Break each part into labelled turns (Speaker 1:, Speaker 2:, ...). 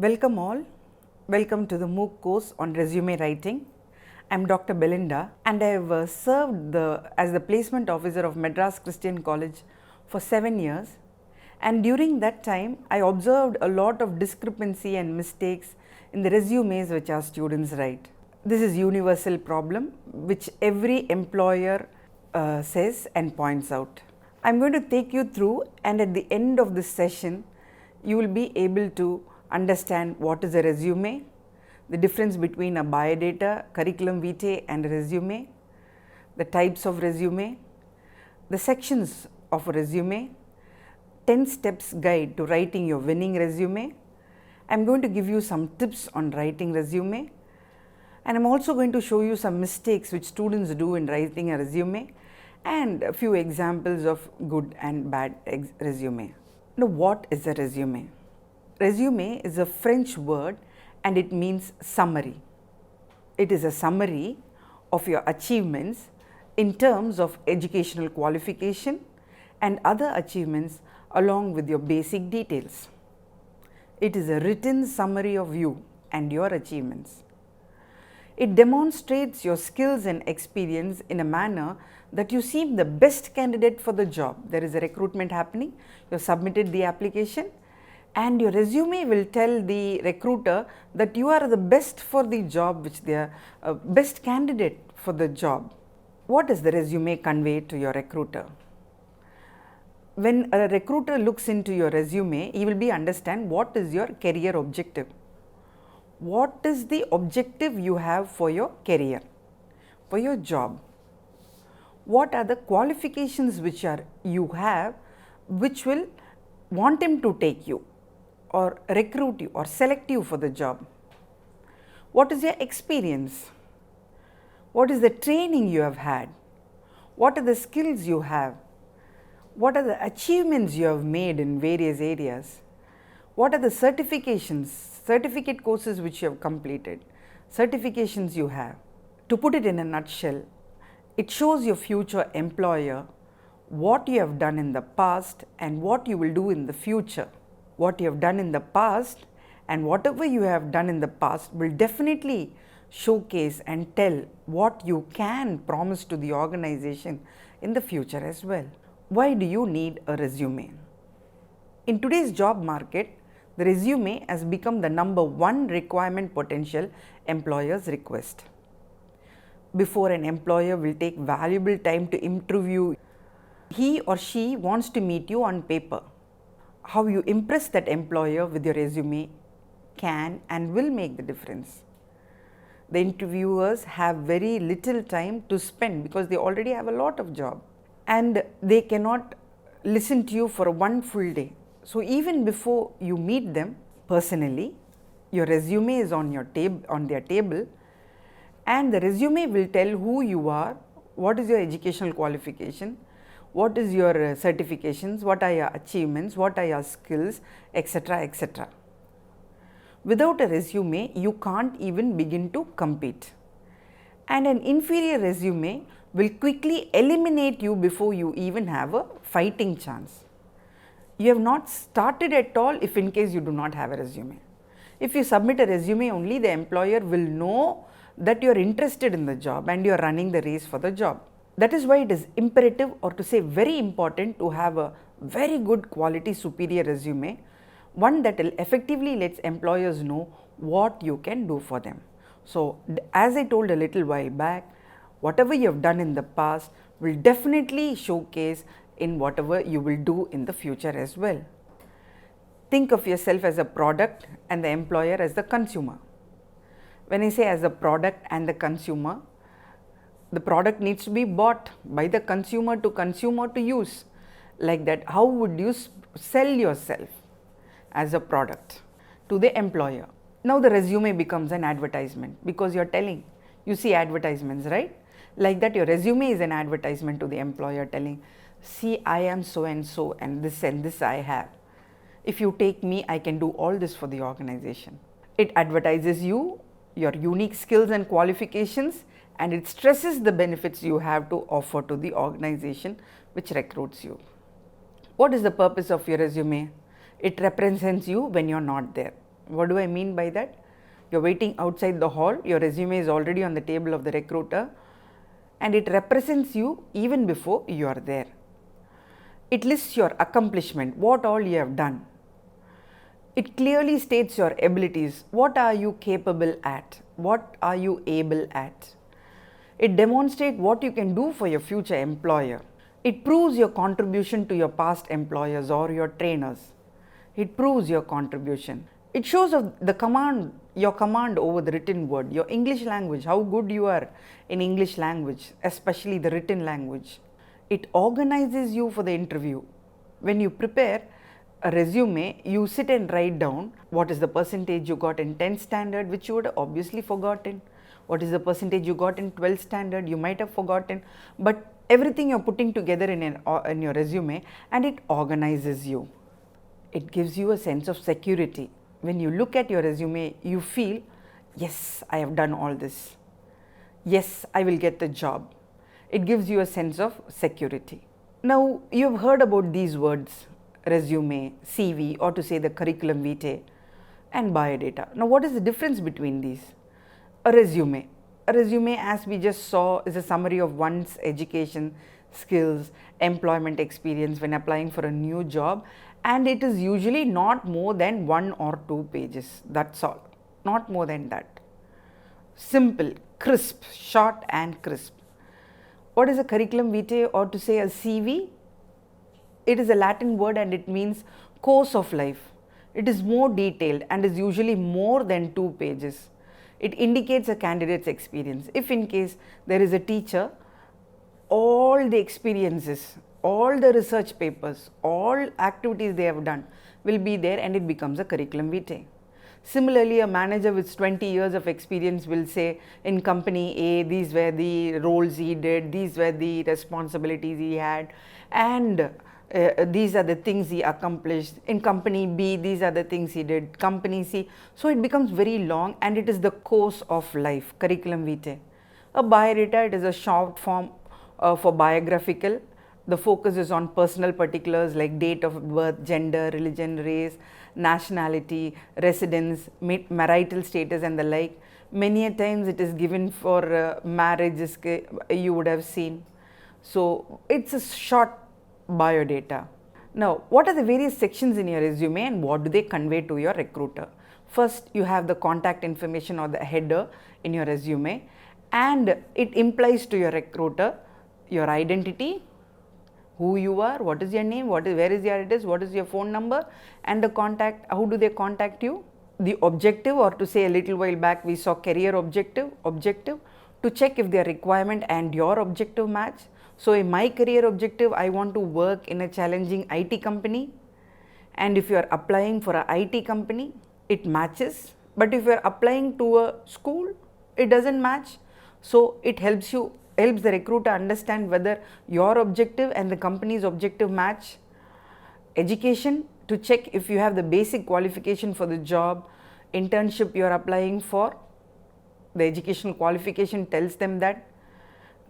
Speaker 1: Welcome all. Welcome to the MOOC course on resume writing. I am Dr. Belinda and I have served as the placement officer of Madras Christian College for 7 years, and during that time I observed a lot of discrepancy and mistakes in the resumes which our students write. This is a universal problem which every employer says and points out. I am going to take you through, and at the end of this session you will be able to understand what is a resume, the difference between a biodata, curriculum vitae and a resume, the types of resume, the sections of a resume, 10 steps guide to writing your winning resume. I am going to give you some tips on writing resume, and I am also going to show you some mistakes which students do in writing a resume and a few examples of good and bad resume. Now, what is a resume? Resume is a French word and it means summary. It is a summary of your achievements in terms of educational qualification and other achievements along with your basic details. It is a written summary of you and your achievements. It demonstrates your skills and experience in a manner that you seem the best candidate for the job. There is a recruitment happening, you have submitted the application, and your resume will tell the recruiter that you are the best for the job, which they are best candidate for the job. What does the resume convey to your recruiter? When a recruiter looks into your resume, he will be understand what is your career objective. What is the objective you have for your career, for your job? What are the qualifications which you have which will want him to take you or recruit you or select you for the job? What is your experience? What is the training you have had? What are the skills you have? What are the achievements you have made in various areas? What are the certifications, certificate courses which you have completed, certifications you have? To put it in a nutshell, it shows your future employer what you have done in the past and what you will do in the future. What you have done in the past and whatever you have done in the past will definitely showcase and tell what you can promise to the organization in the future as well. Why do you need a resume? In today's job market, the resume has become the number one requirement potential employers request. Before an employer will take valuable time to interview, he or she wants to meet you on paper. How you impress that employer with your resume can and will make the difference. The interviewers have very little time to spend because they already have a lot of job and they cannot listen to you for one full day. So even before you meet them personally, your resume is on their table, and the resume will tell who you are, what is your educational qualification, what is your certifications, what are your achievements, what are your skills, etc., etc. Without a resume, you can't even begin to compete. And an inferior resume will quickly eliminate you before you even have a fighting chance. You have not started at all if in case you do not have a resume. If you submit a resume only, the employer will know that you are interested in the job and you are running the race for the job. That is why it is imperative, or to say very important, to have a very good quality superior resume, one that will effectively lets employers know what you can do for them. So, as I told a little while back, whatever you have done in the past will definitely showcase in whatever you will do in the future as well. Think of yourself as a product and the employer as the consumer. When I say as a product and the consumer, the product needs to be bought by the consumer to use. Like that, how would you sell yourself as a product to the employer? Now the resume becomes an advertisement because you are telling, you see advertisements, right? Like that, your resume is an advertisement to the employer telling, see, I am so and this I have. If you take me, I can do all this for the organization. It advertises you, your unique skills and qualifications, and it stresses the benefits you have to offer to the organization which recruits you. What is the purpose of your resume? It represents you when you are not there. What do I mean by that? You're waiting outside the hall, your resume is already on the table of the recruiter, and it represents you even before you are there. It lists your accomplishment, what all you have done. It clearly states your abilities, what are you capable at, what are you able at. It demonstrates what you can do for your future employer. It proves your contribution to your past employers or your trainers. It proves your contribution. It shows of the command, your command over the written word, your English language, how good you are in English language, especially the written language. It organizes you for the interview. When you prepare a resume, you sit and write down what is the percentage you got in 10th standard, which you would have obviously forgotten. What is the percentage you got in 12th standard, you might have forgotten. But everything you're putting together in your resume, and it organizes you. It gives you a sense of security. When you look at your resume, you feel, yes, I have done all this. Yes, I will get the job. It gives you a sense of security. Now, you have heard about these words, resume, CV, or to say the curriculum vitae, and biodata. Now, what is the difference between these? A resume. A resume, as we just saw, is a summary of one's education, skills, employment experience when applying for a new job, and it is usually not more than 1 or 2 pages. That's all. Not more than that. Simple, crisp, short and crisp. What is a curriculum vitae, or to say a CV? It is a Latin word and it means course of life. It is more detailed and is usually more than 2 pages. It indicates a candidate's experience. If in case there is a teacher, all the experiences, all the research papers, all activities they have done will be there, and it becomes a curriculum vitae. Similarly, a manager with 20 years of experience will say, in company A, these were the roles he did, these were the responsibilities he had, and these are the things he accomplished. In company B, these are the things he did. Company C. So it becomes very long, and it is the course of life, curriculum vitae. A biodata, it is a short form for biographical. The focus is on personal particulars like date of birth, gender, religion, race, nationality, residence, marital status and the like. Many a times it is given for marriages, you would have seen. So it's a short biodata. Now, what are the various sections in your resume and what do they convey to your recruiter? First, you have the contact information or the header in your resume, and it implies to your recruiter your identity, who you are, what is your name, where is your address, what is your phone number, and the contact, how do they contact you. The objective, or to say a little while back we saw career objective, to check if their requirement and your objective match. So, in my career objective, I want to work in a challenging IT company, and if you are applying for a IT company, it matches. But if you are applying to a school, it doesn't match. So, it helps the recruiter understand whether your objective and the company's objective match. Education, to check if you have the basic qualification for the job. Internship you are applying for, the educational qualification tells them that.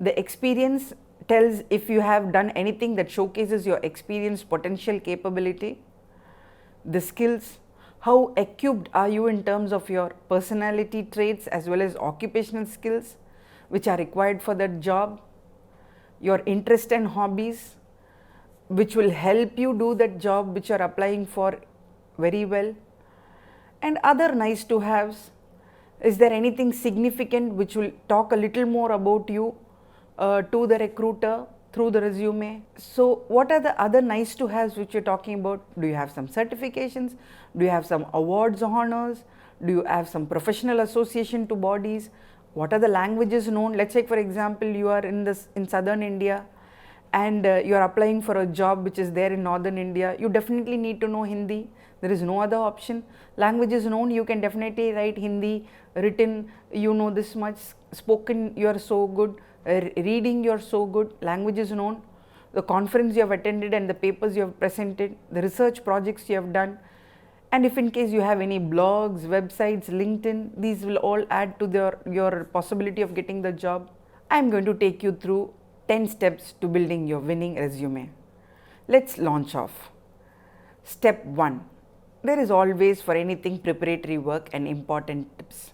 Speaker 1: The experience tells if you have done anything that showcases your experience, potential, capability. The skills, how equipped are you in terms of your personality traits as well as occupational skills which are required for that job. Your interest and hobbies, which will help you do that job which you are applying for very well. And other nice to haves, is there anything significant which will talk a little more about you to the recruiter through the resume. So, what are the other nice to haves which you are talking about? Do you have some certifications? Do you have some awards, honors? Do you have some professional association to bodies? What are the languages known? Let's say for example, you are in southern India and you are applying for a job which is there in northern India. You definitely need to know Hindi. There is no other option. Languages known, you can definitely write Hindi. Written, you know this much. Spoken, you are so good. Reading, you are so good. Languages known. The conference you have attended and the papers you have presented. The research projects you have done. And if in case you have any blogs, websites, LinkedIn, these will all add to your possibility of getting the job. I am going to take you through 10 steps to building your winning resume. Let's launch off. Step 1. There is always, for anything, preparatory work and important tips.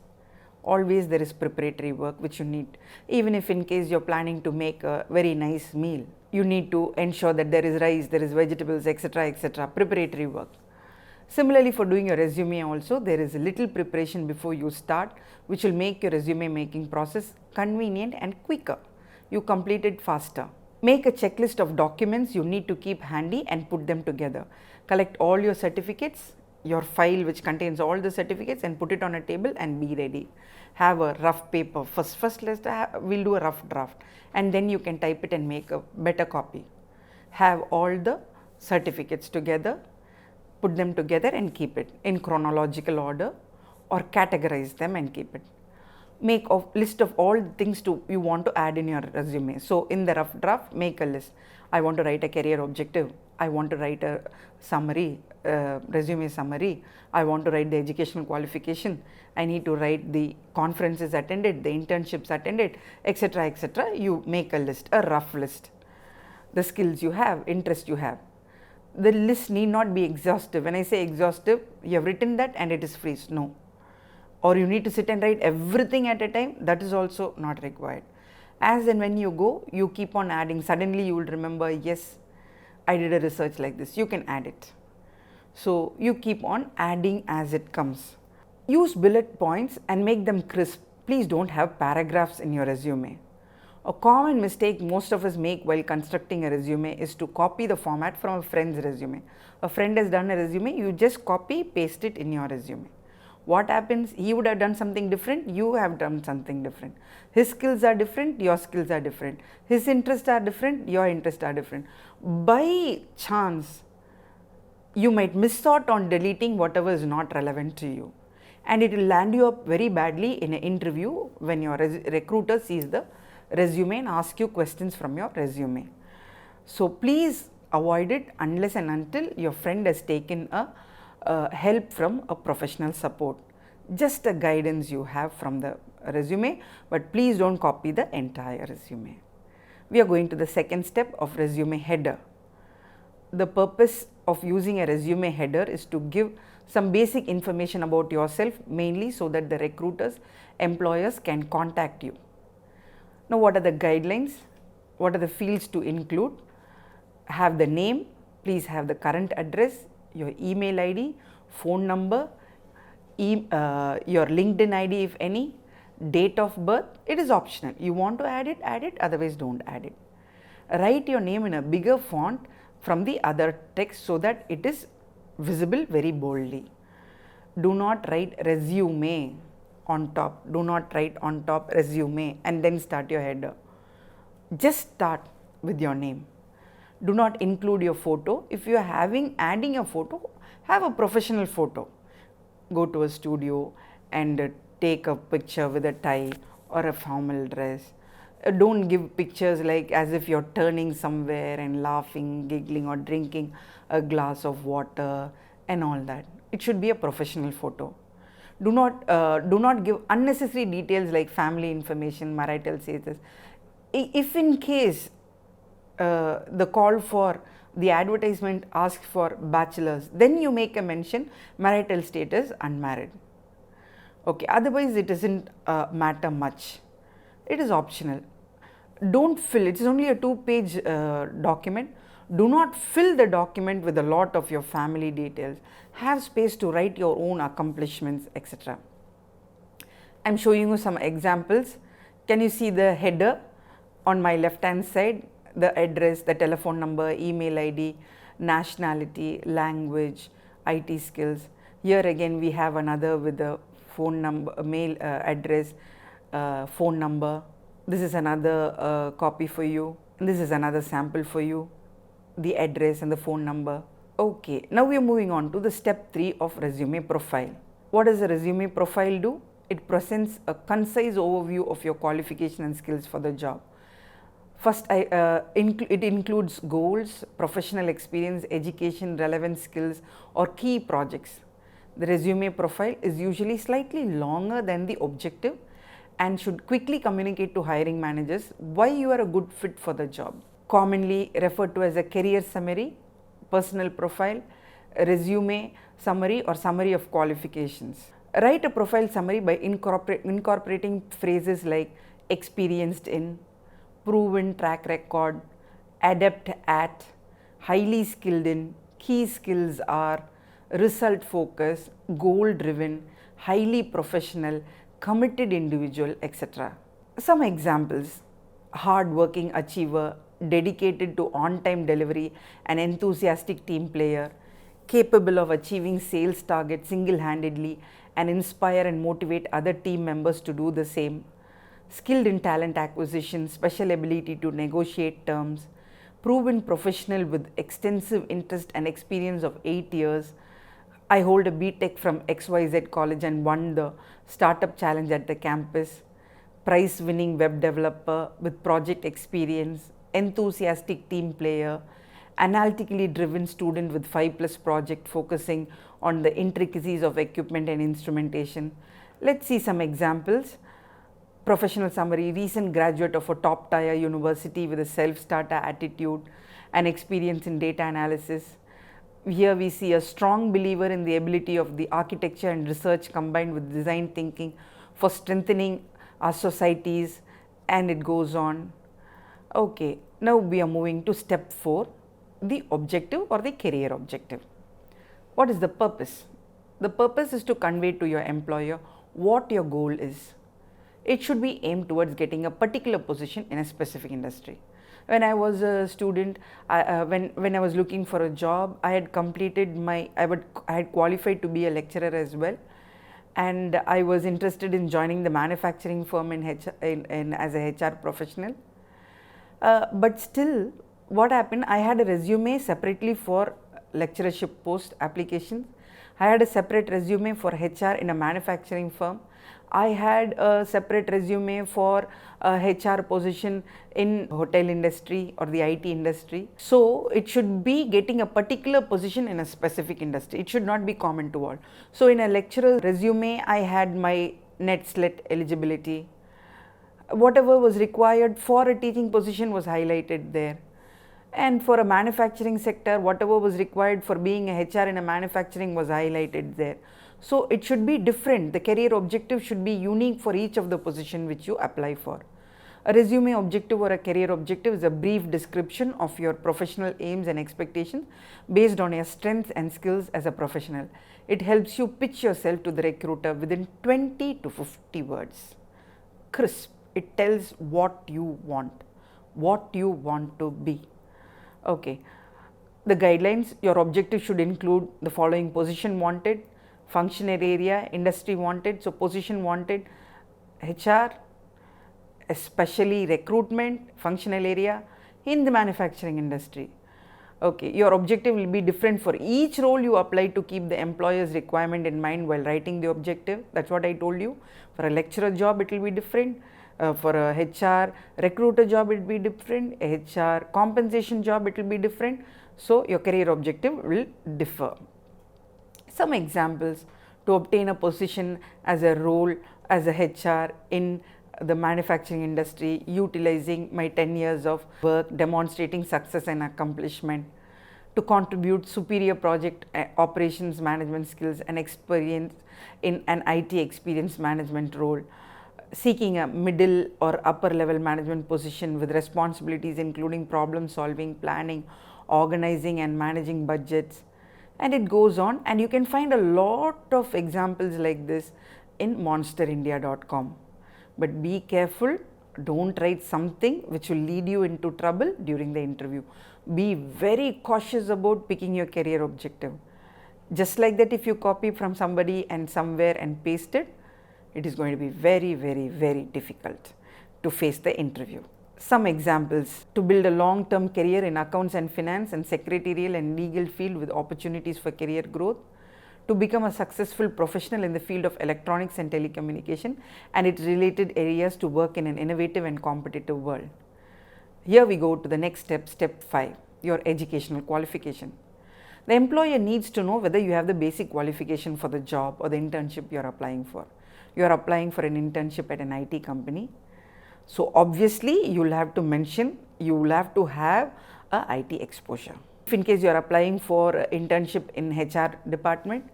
Speaker 1: Always there is preparatory work which you need. Even if in case you're planning to make a very nice meal, you need to ensure that there is rice, there is vegetables, etc., etc., preparatory work. Similarly, for doing your resume also, there is a little preparation before you start, which will make your resume making process convenient and quicker. You complete it faster. Make a checklist of documents you need to keep handy and put them together. Collect all your certificates, your file which contains all the certificates, and put it on a table and be ready. Have a rough paper. First we'll do a rough draft, and then you can type it and make a better copy. Have all the certificates together, put them together and keep it in chronological order, or categorize them and keep it. Make a list of all the things you want to add in your resume. So, in the rough draft, make a list. I want to write a career objective. I want to write a summary, resume summary. I want to write the educational qualification. I need to write the conferences attended, the internships attended, etc., etc. You make a list, a rough list. The skills you have, interest you have. The list need not be exhaustive. When I say exhaustive, you have written that and it is freeze. No. Or you need to sit and write everything at a time, that is also not required. As and when you go, you keep on adding. Suddenly you will remember, yes, I did a research like this, you can add it. So, you keep on adding as it comes. Use bullet points and make them crisp. Please don't have paragraphs in your resume. A common mistake most of us make while constructing a resume is to copy the format from a friend's resume. A friend has done a resume, you just copy, paste it in your resume. What happens? He would have done something different, you have done something different. His skills are different, your skills are different. His interests are different, your interests are different. By chance, you might miss out on deleting whatever is not relevant to you. And it will land you up very badly in an interview when your recruiter sees the resume and asks you questions from your resume. So, please avoid it unless and until your friend has taken a help from a professional support. Just a guidance you have from the resume, but please don't copy the entire resume. We are going to the second step of resume header. The purpose of using a resume header is to give some basic information about yourself, mainly so that the recruiters, employers can contact you. Now, what are the guidelines? What are the fields to include? Have the name, please have the current address, your email ID, phone number, your LinkedIn ID if any, date of birth. It is optional. You want to add it, otherwise don't add it. Write your name in a bigger font from the other text so that it is visible very boldly. Do not write resume on top. Do not write on top resume and then start your header. Just start with your name. Do not include your photo. If you are adding a photo, have a professional photo. Go to a studio and take a picture with a tie or a formal dress. Don't give pictures like as if you're turning somewhere and laughing, giggling, or drinking a glass of water and all that. It should be a professional photo. Do not give unnecessary details like family information, marital status. If in case the call for the advertisement asks for bachelors, then you make a mention marital status unmarried. Okay, otherwise it doesn't matter much. It is optional. Don't fill, it is only a 2-page document. Do not fill the document with a lot of your family details. Have space to write your own accomplishments, etc. I am showing you some examples. Can you see the header on my left hand side? The address, the telephone number, email ID, nationality, language, IT skills. Here again we have another with the phone number, mail address, phone number. This is another copy for you. This is another sample for you, the address and the phone number. Okay, now we are moving on to the step 3 of resume profile. What does a resume profile do? It presents a concise overview of your qualification and skills for the job. First, it includes goals, professional experience, education, relevant skills, or key projects. The resume profile is usually slightly longer than the objective and should quickly communicate to hiring managers why you are a good fit for the job. Commonly referred to as a career summary, personal profile, resume summary or summary of qualifications. Write a profile summary by incorporating phrases like experienced in, proven track record, adept at, highly skilled in, key skills are, result focused, goal driven, highly professional, committed individual, etc. Some examples: hard working achiever, dedicated to on time delivery, an enthusiastic team player, capable of achieving sales targets single handedly and inspire and motivate other team members to do the same, skilled in talent acquisition, special ability to negotiate terms, proven professional with extensive interest and experience of 8 years. I hold a BTech from XYZ college and won the startup challenge at the campus. Prize winning web developer with project experience, enthusiastic team player, analytically driven student with 5+ project focusing on the intricacies of equipment and instrumentation. Let's see some examples. Professional summary: recent graduate of a top tier university with a self-starter attitude and experience in data analysis. Here we see a strong believer in the ability of the architecture and research combined with design thinking for strengthening our societies, and it goes on. Okay, now we are moving to step 4, the objective or the career objective. What is the purpose? The purpose is to convey to your employer what your goal is. It should be aimed towards getting a particular position in a specific industry. When I was a student, when I was looking for a job, I had completed I had qualified to be a lecturer as well, and I was interested in joining the manufacturing firm as a HR professional. But still, what happened? I had a resume separately for lecturership post applications. I had a separate resume for HR in a manufacturing firm. I had a separate resume for a HR position in hotel industry or the IT industry. So it should be getting a particular position in a specific industry. It should not be common to all. So in a lecturer resume, I had my net SLET eligibility. Whatever was required for a teaching position was highlighted there. And for a manufacturing sector, whatever was required for being a HR in a manufacturing was highlighted there. So it should be different. The career objective should be unique for each of the position which you apply for. A resume objective or a career objective is a brief description of your professional aims and expectations based on your strengths and skills as a professional. It helps you pitch yourself to the recruiter within 20 to 50 words. Crisp. It tells what you want to be. Okay. The guidelines: your objective should include the following: position wanted, functional area, industry wanted. So position wanted, HR, especially recruitment, functional area in the manufacturing industry. Okay, your objective will be different for each role you apply to keep the employer's requirement in mind while writing the objective. That's what I told you. For a lecturer job, it will be different. For a HR recruiter job, it will be different. A HR compensation job, it will be different. So your career objective will differ. Some examples: to obtain a position as a role as a HR in the manufacturing industry, utilizing my 10 years of work, demonstrating success and accomplishment; to contribute superior project operations management skills and experience in an IT experience management role; seeking a middle or upper level management position with responsibilities including problem solving, planning, organizing and managing budgets. And it goes on, and you can find a lot of examples like this in monsterindia.com. But be careful, don't write something which will lead you into trouble during the interview. Be very cautious about picking your career objective. Just like that, if you copy from somebody and somewhere and paste it, it is going to be very, very, very difficult to face the interview. Some examples: to build a long-term career in accounts and finance and secretarial and legal field with opportunities for career growth; to become a successful professional in the field of electronics and telecommunication and its related areas to work in an innovative and competitive world. Here we go to the next step, step 5, your educational qualification. The employer needs to know whether you have the basic qualification for the job or the internship you are applying for. You are applying for an internship at an IT company. So obviously you will have to mention, you will have to have a IT exposure. If in case you are applying for internship in HR department,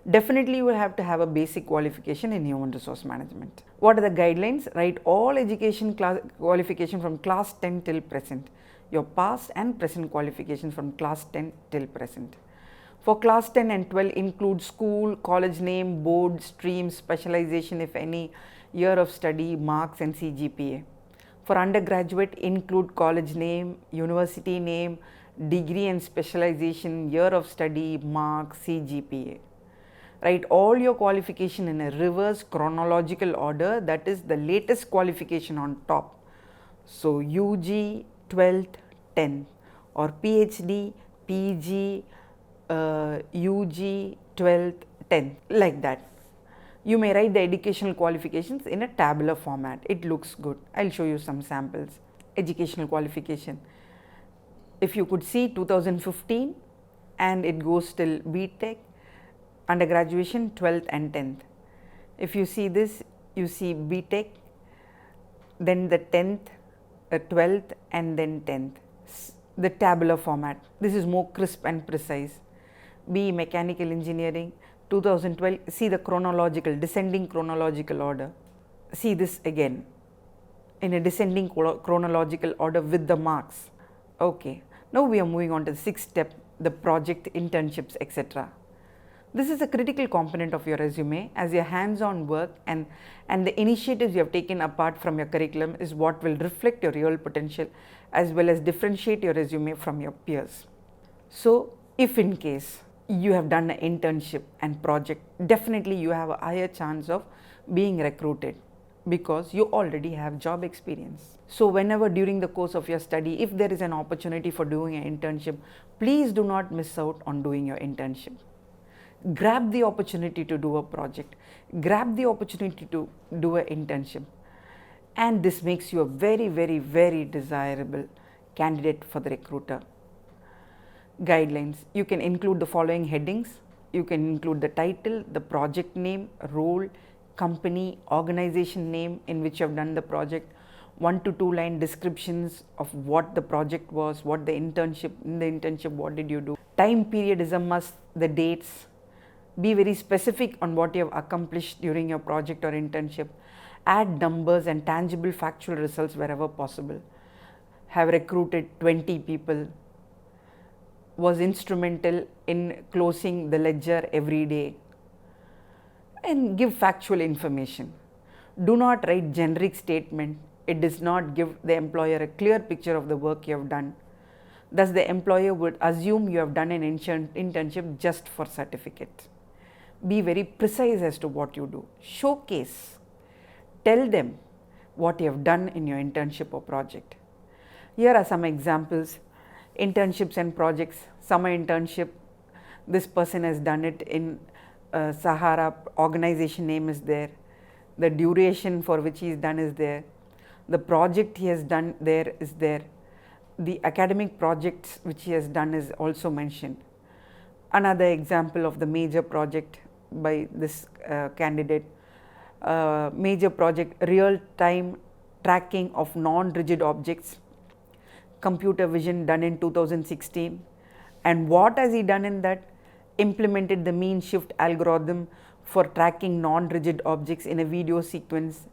Speaker 1: definitely you will have to have a basic qualification in human resource management. What are the guidelines? Write all education qualification from class 10 till present. Your past and present qualifications from class 10 till present. For class 10 and 12 include school, college name, board, stream, specialization if any, year of study, marks and CGPA. For undergraduate include college name, university name, degree and specialization, year of study, marks, CGPA. Write all your qualification in a reverse chronological order, that is the latest qualification on top. So UG, 12th, 10th, or PhD, PG, UG, 12th, 10th, like that. You may write the educational qualifications in a tabular format. It looks good. I'll show you some samples. Educational qualification. If you could see 2015 and it goes till BTech, undergraduation 12th and 10th. If you see this, you see BTech, then the 10th, 12th and then 10th. The tabular format. This is more crisp and precise. BE Mechanical Engineering 2012, see the chronological, descending chronological order. See this again in a descending chronological order with the marks. Okay, now we are moving on to the sixth step, the project, internships, etc. This is a critical component of your resume, as your hands-on work and the initiatives you have taken apart from your curriculum is what will reflect your real potential as well as differentiate your resume from your peers. So, if in case you have done an internship and project, definitely you have a higher chance of being recruited because you already have job experience. So, whenever during the course of your study, if there is an opportunity for doing an internship, please do not miss out on doing your internship. Grab the opportunity to do a project, grab the opportunity to do an internship, and this makes you a very, very, very desirable candidate for the recruiter. Guidelines. You can include the following headings. You can include the title, the project name, role, company, organization name in which you have done the project, 1 to 2 line descriptions of what the project was, what the internship, in the internship what did you do. Time period is a must, the dates. Be very specific on what you have accomplished during your project or internship. Add numbers and tangible factual results wherever possible. Have recruited 20 people. Was instrumental in closing the ledger every day. And give factual information. Do not write generic statement. It does not give the employer a clear picture of the work you have done. Thus, the employer would assume you have done an internship just for certificate. Be very precise as to what you do. Showcase. Tell them what you have done in your internship or project. Here are some examples. Internships and projects. Summer internship. This person has done it in Sahara. Organization name is there. The duration for which he is done is there. The project he has done there is there. The academic projects which he has done is also mentioned. Another example of the major project by this candidate, major project, real-time tracking of non-rigid objects, computer vision done in 2016. And what has he done in that? Implemented the mean shift algorithm for tracking non-rigid objects in a video sequence.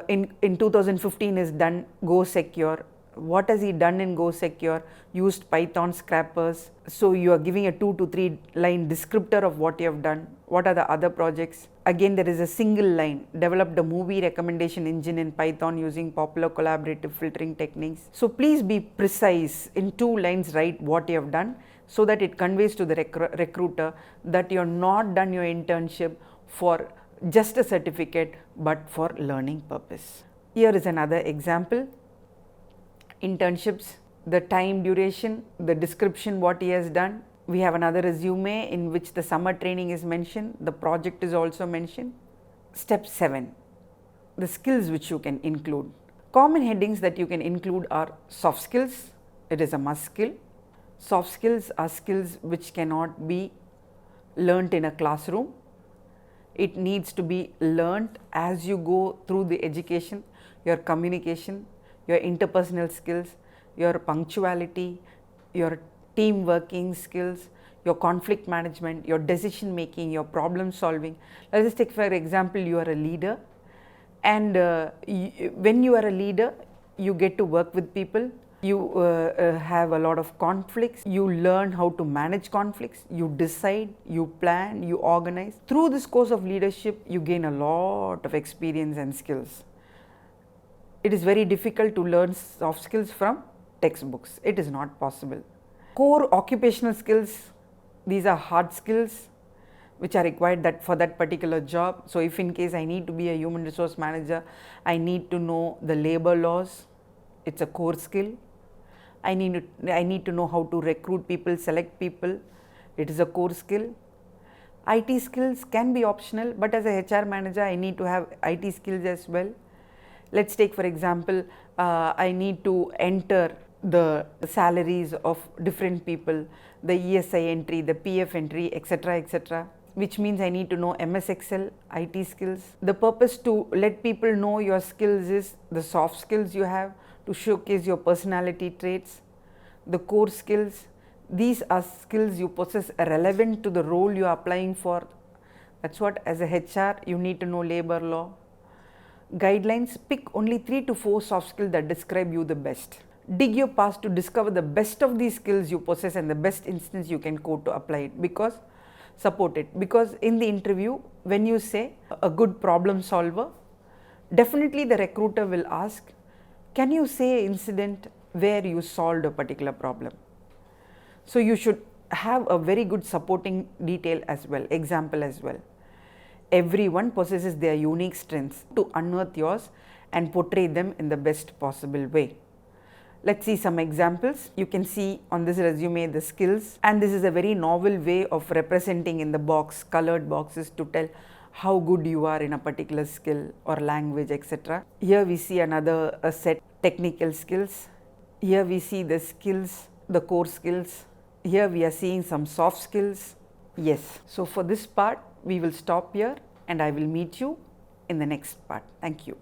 Speaker 1: In 2015 is done Go Secure. What has he done in Go Secure? Used Python scrappers. So you are giving a 2 to 3 line descriptor of what you have done. What are the other projects? Again, there is a single line. Developed a movie recommendation engine in Python using popular collaborative filtering techniques. So please be precise. In 2 lines write what you have done so that it conveys to the recruiter that you are not done your internship for just a certificate but for learning purpose. Here is another example. Internships, the time duration, the description what he has done. We have another resume in which the summer training is mentioned, the project is also mentioned. Step 7, the skills which you can include. Common headings that you can include are soft skills, it is a must skill. Soft skills are skills which cannot be learnt in a classroom. It needs to be learnt as you go through the education, your communication, your interpersonal skills, your punctuality, your team working skills, your conflict management, your decision making, your problem solving. Let us take for example, you are a leader, and when you are a leader, you get to work with people. You have a lot of conflicts. You learn how to manage conflicts. You decide, you plan, you organize. Through this course of leadership, you gain a lot of experience and skills. It is very difficult to learn soft skills from textbooks. It is not possible. Core occupational skills, these are hard skills which are required for that particular job. So if in case I need to be a human resource manager, I need to know the labor laws. It's a core skill. I need to know how to recruit people, select people. It is a core skill. IT skills can be optional, but as a HR manager, I need to have IT skills as well. Let's take for example, I need to enter the salaries of different people, the ESI entry, the PF entry, etc., which means I need to know MS Excel, IT skills. The purpose to let people know your skills is the soft skills you have, to showcase your personality traits. The core skills, these are skills you possess relevant to the role you are applying for. That's what, as a HR, you need to know labor law. Guidelines, pick only 3 to 4 soft skills that describe you the best. Dig your past to discover the best of these skills you possess and the best instance you can quote to apply it, because support it. Because in the interview, when you say a good problem solver, definitely the recruiter will ask, can you say an incident where you solved a particular problem? So you should have a very good supporting detail as well, example as well. Everyone possesses their unique strengths. To unearth yours and portray them in the best possible way. Let's see some examples. You can see on this resume the skills, and this is a very novel way of representing in the box, colored boxes, to tell how good you are in a particular skill or language, etc. Here we see another set, technical skills. Here we see the skills, the core skills. Here we are seeing some soft skills. Yes. So for this part, we will stop here and I will meet you in the next part. Thank you.